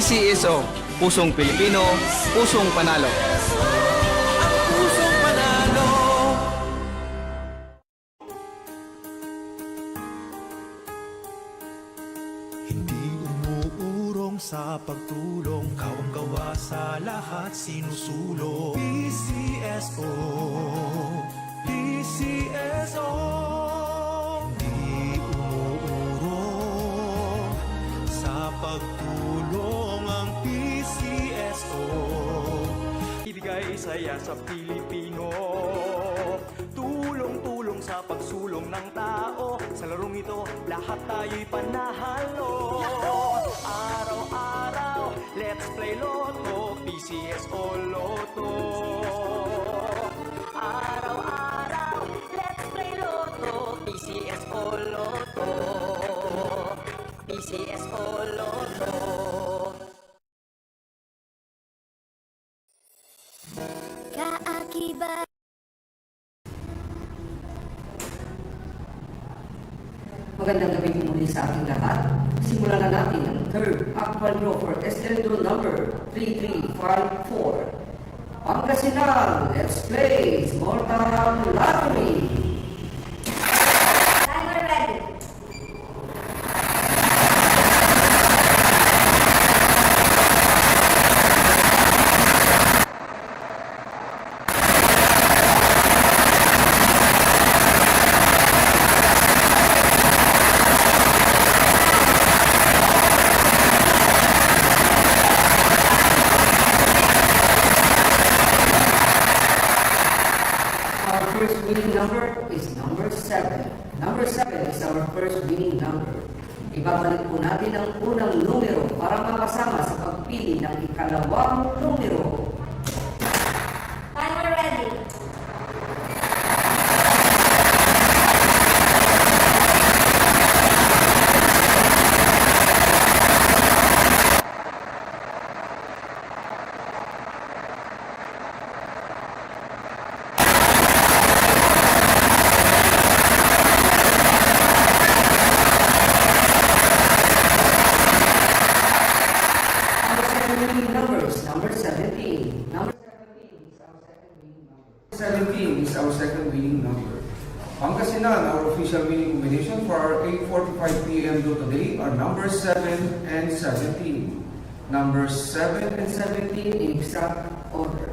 PCSO, Pusong Pilipino, Pusong Panalo. Ang pusong panalo. Hindi umuurong sa pagtulong, kawang-gawa sa lahat sinusulong. PCSO, PCSO. Hindi umuurong sa pagtulong ang PCSO. Ibigay saya sa Pilipino, tulong-tulong sa pagsulong ng tao. Sa larong ito, lahat tayo'y panahalo. Araw-araw, let's play Lotto, PCSO Lotto. Araw-araw, let's play Lotto, PCSO Lotto. PCSO Lotto. Kaakibat. Magandang gabi muli sa ating lahat. Simulan na natin ang third actual draw for Esteldo number 3354. Pangasinan, let's play Small Town Lottery. Timer ready. Our first winning number is number 7. Number 7 is our first winning number. Ibabalik po natin ang unang numero para makasama sa pagpili ng ikalawang numero. Timer ready. Our second winning number is number 17. Number 17 is our second winning number. Pangasinan, our official winning combination for our 8:45 p.m. do today are number 7 and 17. Number 7 and 17 in exact order.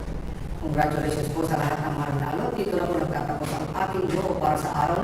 Congratulations po sa lahat ng mananalo. Dito na po nagtatapos ang ating draw para sa araw na